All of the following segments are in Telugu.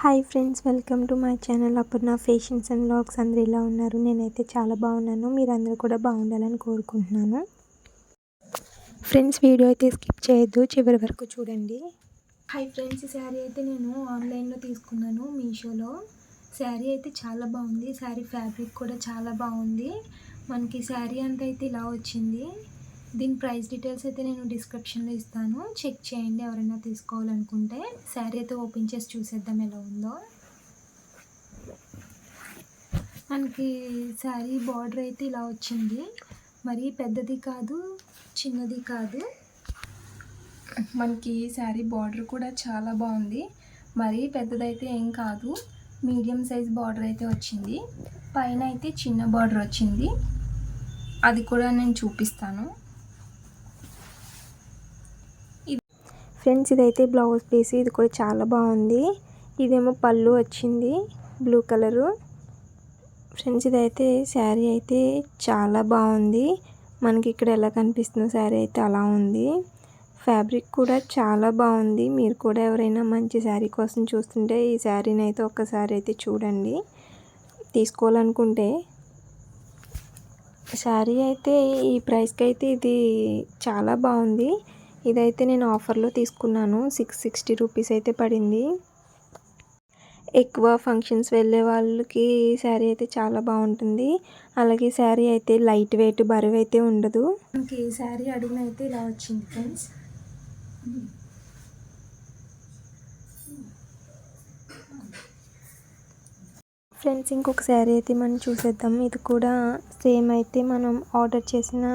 Hi friends, welcome to my channel Aparna fashions and vlogs. అందరూ ఇలా ఉన్నారు? నేనైతే చాలా బాగున్నాను. మీరందరూ కూడా బాగుండాలని కోరుకుంటున్నాను. ఫ్రెండ్స్, వీడియో అయితే స్కిప్ చేయొద్దు, చివరి వరకు చూడండి. హాయ్ ఫ్రెండ్స్, ఈ శారీ అయితే నేను ఆన్లైన్లో తీసుకున్నాను, మీషోలో. శారీ అయితే చాలా బాగుంది. శారీ ఫ్యాబ్రిక్ కూడా చాలా బాగుంది. మనకి శారీ అంతా అయితే ఇలా వచ్చింది. దీని ప్రైస్ డీటెయిల్స్ అయితే నేను డిస్క్రిప్షన్లో ఇస్తాను, చెక్ చేయండి ఎవరైనా తీసుకోవాలనుకుంటే. శారీ అయితే ఓపెన్ చేసి చూసేద్దాం ఎలా ఉందో. మనకి శారీ బార్డర్ అయితే ఇలా వచ్చింది. మరి పెద్దది కాదు, చిన్నది కాదు. మనకి శారీ బార్డర్ కూడా చాలా బాగుంది. మరి పెద్దదైతే ఏం కాదు, మీడియం సైజ్ బార్డర్ అయితే వచ్చింది. పైన అయితే చిన్న బార్డర్ వచ్చింది, అది కూడా నేను చూపిస్తాను. ఫ్రెండ్స్, ఇదైతే బ్లౌజ్ పీస్. ఇది కూడా చాలా బాగుంది. ఇదేమో పళ్ళు వచ్చింది, బ్లూ కలరు. ఫ్రెండ్స్, ఇదైతే శారీ అయితే చాలా బాగుంది. మనకి ఇక్కడ ఎలా కనిపిస్తుందో శారీ అయితే అలా ఉంది. ఫ్యాబ్రిక్ కూడా చాలా బాగుంది. మీరు కూడా ఎవరైనా మంచి శారీ కోసం చూస్తుంటే ఈ శారీని అయితే ఒక్కసారి అయితే చూడండి, తీసుకోవాలనుకుంటే. శారీ అయితే ఈ ప్రైస్కి అయితే ఇది చాలా బాగుంది. ఇదైతే నేను ఆఫర్లో తీసుకున్నాను, 660 రూపీస్ అయితే పడింది. ఎక్కువ ఫంక్షన్స్ వెళ్ళే వాళ్ళకి శారీ అయితే చాలా బాగుంటుంది. అలాగే శారీ అయితే లైట్ వెయిట్, బరువు అయితే ఉండదు. మనకి శారీ అడుగున అయితే ఇలా వచ్చింది ఫ్రెండ్స్. ఫ్రెండ్స్, ఇంకొక శారీ అయితే మనం చూసేద్దాం. ఇది కూడా సేమ్ అయితే మనం ఆర్డర్ చేసిన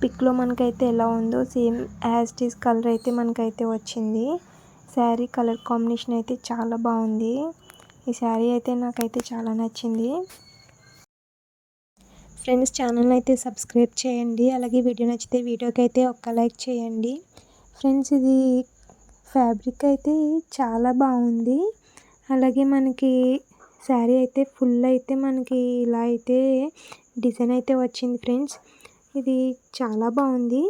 పిక్లో మనకైతే ఎలా ఉందో same as it is colour అయితే మనకైతే వచ్చింది. శారీ కలర్ కాంబినేషన్ అయితే చాలా బాగుంది. ఈ శారీ అయితే నాకైతే చాలా నచ్చింది. ఫ్రెండ్స్, ఛానల్ అయితే సబ్స్క్రైబ్ చేయండి. అలాగే వీడియో నచ్చితే వీడియోకి అయితే ఒక్క లైక్ చేయండి. ఫ్రెండ్స్, ఇది ఫ్యాబ్రిక్ అయితే చాలా బాగుంది. అలాగే మనకి శారీ అయితే ఫుల్ అయితే మనకి ఇలా అయితే డిజైన్ అయితే వచ్చింది ఫ్రెండ్స్. ఇది చాలా బాగుంది.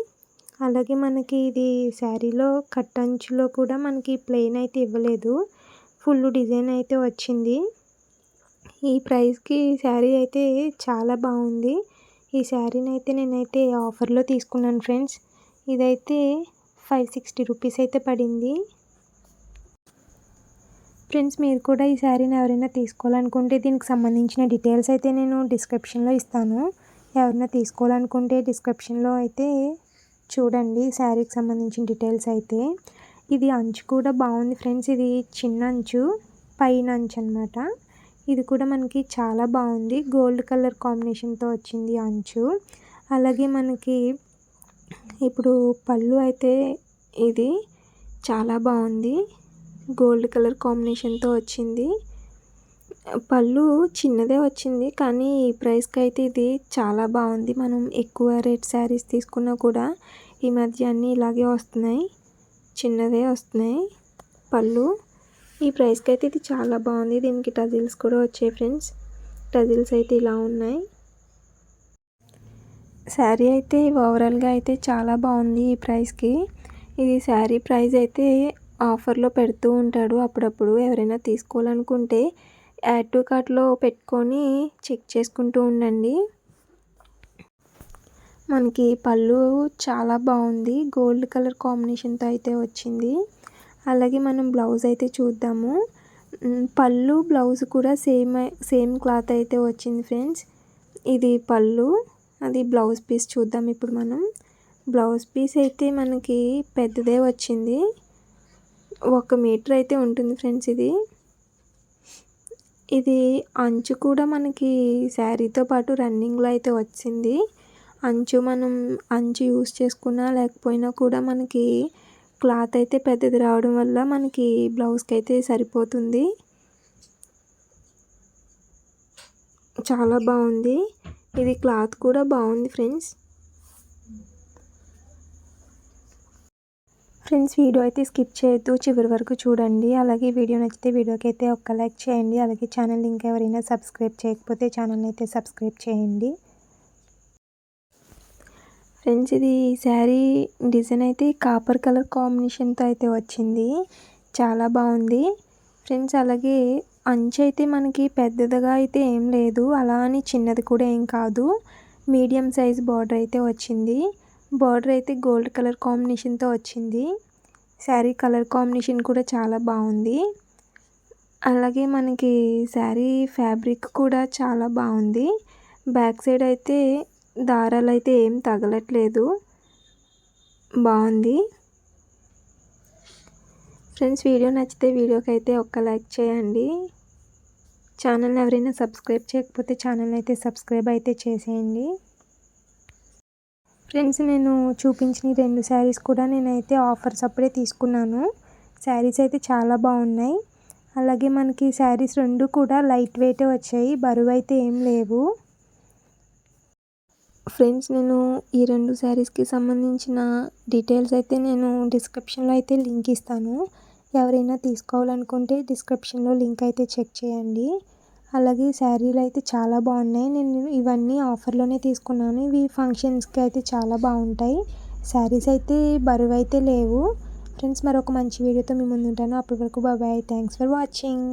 అలాగే మనకి ఇది శారీలో కట్ అంచులో కూడా మనకి ప్లెయిన్ అయితే ఇవ్వలేదు, ఫుల్ డిజైన్ అయితే వచ్చింది. ఈ ప్రైస్కి శారీ అయితే చాలా బాగుంది. ఈ శారీని అయితే నేనైతే ఆఫర్లో తీసుకున్నాను ఫ్రెండ్స్. ఇదైతే 560 రూపీస్ అయితే పడింది. ఫ్రెండ్స్, మీరు కూడా ఈ శారీని ఎవరైనా తీసుకోవాలనుకుంటే దీనికి సంబంధించిన డీటెయిల్స్ అయితే నేను డిస్క్రిప్షన్లో ఇస్తాను. ఎవరైనా తీసుకోవాలనుకుంటే డిస్క్రిప్షన్లో అయితే చూడండి శారీకి సంబంధించిన డీటెయిల్స్ అయితే. ఇది అంచు కూడా బాగుంది ఫ్రెండ్స్. ఇది చిన్న అంచు, పైన అంచు అనమాట. ఇది కూడా మనకి చాలా బాగుంది. గోల్డ్ కలర్ కాంబినేషన్తో వచ్చింది అంచు. అలాగే మనకి ఇప్పుడు పళ్ళు అయితే ఇది చాలా బాగుంది, గోల్డ్ కలర్ కాంబినేషన్తో వచ్చింది. పళ్ళు చిన్నదే వచ్చింది, కానీ ఈ ప్రైస్కి అయితే ఇది చాలా బాగుంది. మనం ఎక్కువ రేట్ శారీస్ తీసుకున్నా కూడా ఈ మధ్య అన్నీ ఇలాగే వస్తున్నాయి, చిన్నదే వస్తున్నాయి పళ్ళు. ఈ ప్రైస్కి అయితే ఇది చాలా బాగుంది. దీనికి టజిల్స్ కూడా వచ్చాయి ఫ్రెండ్స్. టజిల్స్ అయితే ఇలా ఉన్నాయి. శారీ అయితే ఓవరాల్గా అయితే చాలా బాగుంది ఈ ప్రైస్కి. ఇది శారీ ప్రైస్ అయితే ఆఫర్లో పెడుతూ ఉంటాడు అప్పుడప్పుడు. ఎవరైనా తీసుకోవాలనుకుంటే యాడ్ టు కార్ట్లో పెట్టుకొని చెక్ చేసుకుంటూ ఉండండి. మనకి పళ్ళు చాలా బాగుంది, గోల్డ్ కలర్ కాంబినేషన్తో అయితే వచ్చింది. అలాగే మనం బ్లౌజ్ అయితే చూద్దాము. పళ్ళు బ్లౌజ్ కూడా సేమ్ క్లాత్ అయితే వచ్చింది ఫ్రెండ్స్. ఇది పళ్ళు, అది బ్లౌజ్ పీస్ చూద్దాం ఇప్పుడు మనం. బ్లౌజ్ పీస్ అయితే మనకి పెద్దదే వచ్చింది, 1 మీటర్ అయితే ఉంటుంది ఫ్రెండ్స్. ఇది అంచు కూడా మనకి శారీతో పాటు రన్నింగ్లో అయితే వచ్చింది. అంచు మనం అంచు యూస్ చేసుకున్నా లేకపోయినా కూడా మనకి క్లాత్ అయితే పెద్దది రావడం వల్ల మనకి బ్లౌజ్కి అయితే సరిపోతుంది. చాలా బాగుంది. ఇది క్లాత్ కూడా బాగుంది ఫ్రెండ్స్. ఫ్రెండ్స్, వీడియో అయితే స్కిప్ చేయొద్దు, చివరి వరకు చూడండి. అలాగే వీడియో నచ్చితే వీడియోకి అయితే ఒక్క లైక్ చేయండి. అలాగే ఛానల్ ఇంకా ఎవరైనా సబ్స్క్రైబ్ చేయకపోతే ఛానల్ని అయితే సబ్స్క్రైబ్ చేయండి. ఫ్రెండ్స్, ఇది శారీ డిజైన్ అయితే కాపర్ కలర్ కాంబినేషన్తో అయితే వచ్చింది, చాలా బాగుంది. ఫ్రెండ్స్ అలాగే అంచు అయితే మనకి పెద్దదిగా అయితే ఏం లేదు, అలా అని చిన్నది కూడా ఏం కాదు, మీడియం సైజ్ బార్డర్ అయితే వచ్చింది. బార్డర్ అయితే గోల్డ్ కలర్ కాంబినేషన్తో వచ్చింది. శారీ కలర్ కాంబినేషన్ కూడా చాలా బాగుంది. అలాగే మనకి శారీ ఫ్యాబ్రిక్ కూడా చాలా బాగుంది. బ్యాక్ సైడ్ అయితే దారాలు అయితే ఏం తగలట్లేదు, బాగుంది. ఫ్రెండ్స్ వీడియో నచ్చితే వీడియోకి అయితే ఒక్క లైక్ చేయండి. ఛానల్ని ఎవరైనా సబ్స్క్రైబ్ చేయకపోతే ఛానల్ని అయితే సబ్స్క్రైబ్ అయితే చేసేయండి. ఫ్రెండ్స్ నేను చూపించిన 2 శారీస్ కూడా నేనైతే ఆఫర్స్ అప్పుడే తీసుకున్నాను. శారీస్ అయితే చాలా బాగున్నాయి. అలాగే మనకి శారీస్ 2 కూడా లైట్ వెయిటే వచ్చాయి, బరువు అయితే ఏం లేవు. ఫ్రెండ్స్ నేను ఈ 2 శారీస్కి సంబంధించిన డీటెయిల్స్ అయితే నేను డిస్క్రిప్షన్లో అయితే లింక్ ఇస్తాను. ఎవరైనా తీసుకోవాలనుకుంటే డిస్క్రిప్షన్లో లింక్ అయితే చెక్ చేయండి. అలాగే శారీలు అయితే చాలా బాగున్నాయి. నేను ఇవన్నీ ఆఫర్లోనే తీసుకున్నాను. ఇవి ఫంక్షన్స్కి అయితే చాలా బాగుంటాయి. శారీస్ అయితే బరువు అయితే లేవు. ఫ్రెండ్స్ మరొక మంచి వీడియోతో మీ ముందు ఉంటాను. అప్పటి వరకు బాయ్. Thanks for watching.